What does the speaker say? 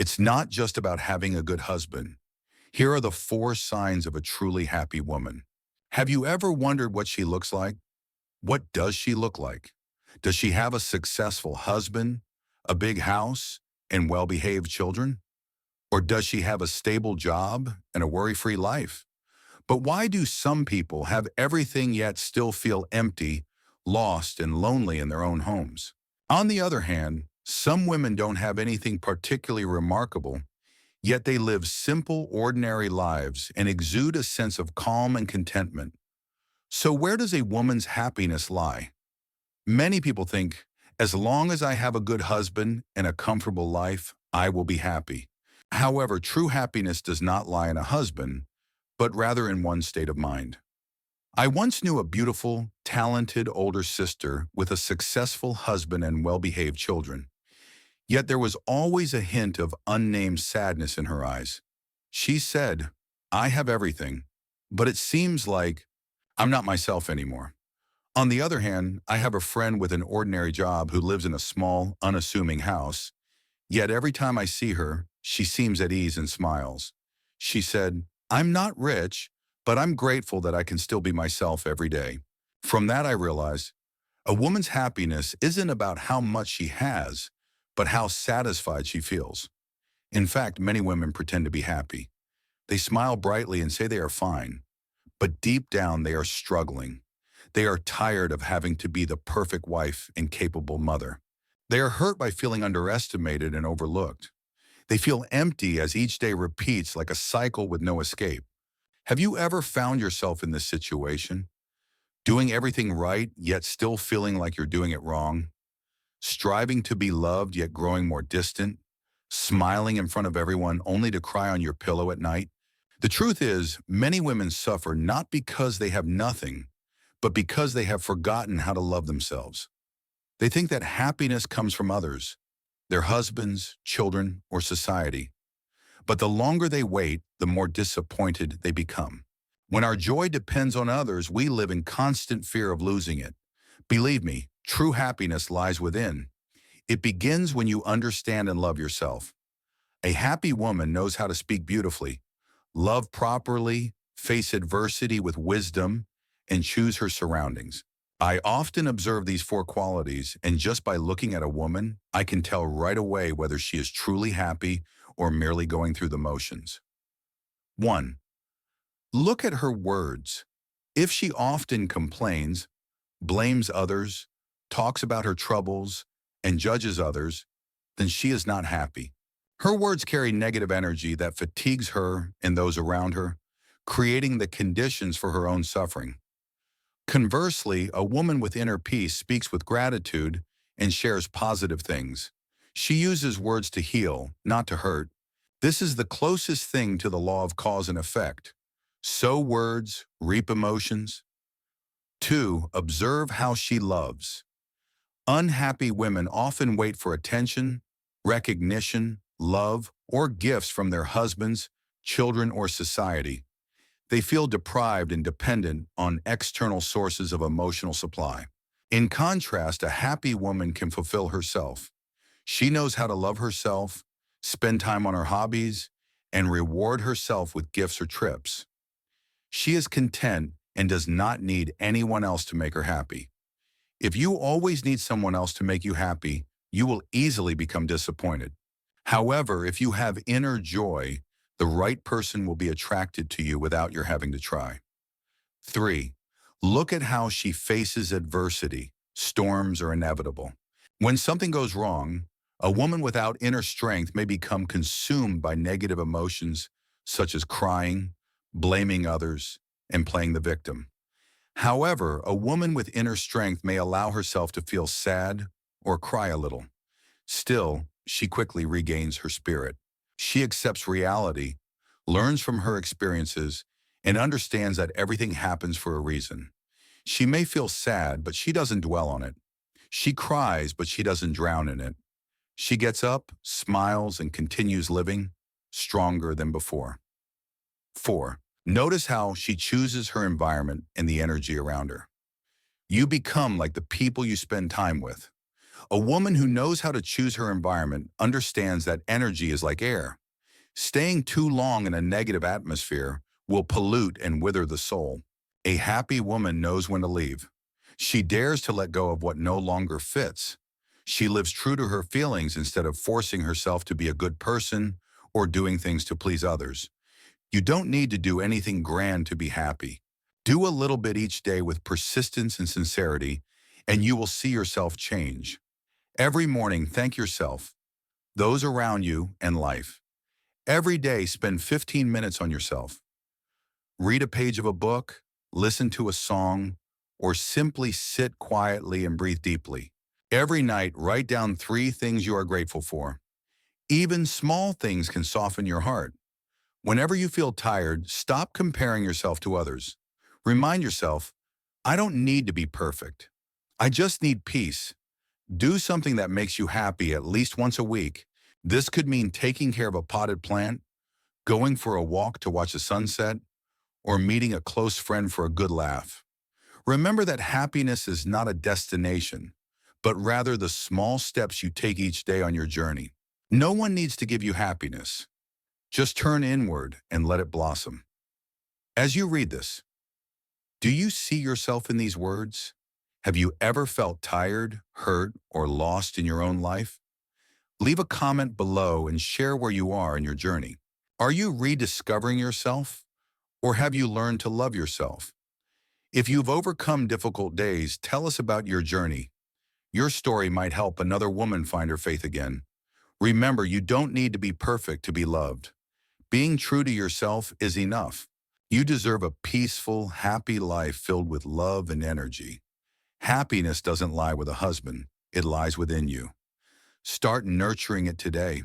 It's not just about having a good husband. Here are the 4 signs of a truly happy woman. Have you ever wondered what she looks like? What does she look like? Does she have a successful husband, a big house, and well-behaved children? Or does she have a stable job and a worry-free life? But why do some people have everything yet still feel empty, lost, and lonely in their own homes? On the other hand, some women don't have anything particularly remarkable, yet they live simple, ordinary lives and exude a sense of calm and contentment. So where does a woman's happiness lie? Many people think, as long as I have a good husband and a comfortable life, I will be happy. However, true happiness does not lie in a husband, but rather in one's state of mind. I once knew a beautiful, talented older sister with a successful husband and well-behaved children. Yet there was always a hint of unnamed sadness in her eyes. She said, I have everything, but it seems like I'm not myself anymore. On the other hand, I have a friend with an ordinary job who lives in a small, unassuming house. Yet every time I see her, she seems at ease and smiles. She said, I'm not rich, but I'm grateful that I can still be myself every day. From that I realized, a woman's happiness isn't about how much she has, but how satisfied she feels. In fact, many women pretend to be happy. They smile brightly and say they are fine, but deep down they are struggling. They are tired of having to be the perfect wife and capable mother. They are hurt by feeling underestimated and overlooked. They feel empty as each day repeats like a cycle with no escape. Have you ever found yourself in this situation? Doing everything right, yet still feeling like you're doing it wrong? Striving to be loved, yet growing more distant? Smiling in front of everyone only to cry on your pillow at night? The truth is, many women suffer not because they have nothing, but because they have forgotten how to love themselves. They think that happiness comes from others, their husbands, children, or society. But the longer they wait, the more disappointed they become. When our joy depends on others, we live in constant fear of losing it. Believe me, true happiness lies within. It begins when you understand and love yourself. A happy woman knows how to speak beautifully, love properly, face adversity with wisdom, and choose her surroundings. I often observe these 4 qualities, and just by looking at a woman, I can tell right away whether she is truly happy or merely going through the motions. 1. Look at her words. If she often complains, blames others, talks about her troubles, and judges others, then she is not happy. Her words carry negative energy that fatigues her and those around her, creating the conditions for her own suffering. Conversely, a woman with inner peace speaks with gratitude and shares positive things. She uses words to heal, not to hurt. This is the closest thing to the law of cause and effect. Sow words, reap emotions. 2. Observe how she loves. Unhappy women often wait for attention, recognition, love, or gifts from their husbands, children, or society. They feel deprived and dependent on external sources of emotional supply. In contrast, a happy woman can fulfill herself. She knows how to love herself, spend time on her hobbies, and reward herself with gifts or trips. She is content and does not need anyone else to make her happy. If you always need someone else to make you happy, you will easily become disappointed. However, if you have inner joy, the right person will be attracted to you without your having to try. 3. Look at how she faces adversity. Storms are inevitable. When something goes wrong, a woman without inner strength may become consumed by negative emotions such as crying, blaming others, and playing the victim. However, a woman with inner strength may allow herself to feel sad or cry a little. Still, she quickly regains her spirit. She accepts reality, learns from her experiences, and understands that everything happens for a reason. She may feel sad, but she doesn't dwell on it. She cries, but she doesn't drown in it. She gets up, smiles, and continues living, stronger than before. 4. Notice how she chooses her environment and the energy around her. You become like the people you spend time with. A woman who knows how to choose her environment understands that energy is like air. Staying too long in a negative atmosphere will pollute and wither the soul. A happy woman knows when to leave. She dares to let go of what no longer fits. She lives true to her feelings instead of forcing herself to be a good person or doing things to please others. You don't need to do anything grand to be happy. Do a little bit each day with persistence and sincerity, and you will see yourself change. Every morning, thank yourself, those around you, and life. Every day, spend 15 minutes on yourself. Read a page of a book, listen to a song, or simply sit quietly and breathe deeply. Every night, write down 3 things you are grateful for. Even small things can soften your heart. Whenever you feel tired, stop comparing yourself to others. Remind yourself, I don't need to be perfect. I just need peace. Do something that makes you happy at least once a week. This could mean taking care of a potted plant, going for a walk to watch the sunset, or meeting a close friend for a good laugh. Remember that happiness is not a destination, but rather the small steps you take each day on your journey. No one needs to give you happiness. Just turn inward and let it blossom. As you read this, do you see yourself in these words? Have you ever felt tired, hurt, or lost in your own life? Leave a comment below and share where you are in your journey. Are you rediscovering yourself, or have you learned to love yourself? If you've overcome difficult days, tell us about your journey. Your story might help another woman find her faith again. Remember, you don't need to be perfect to be loved. Being true to yourself is enough. You deserve a peaceful, happy life filled with love and energy. Happiness doesn't lie with a husband. It lies within you. Start nurturing it today.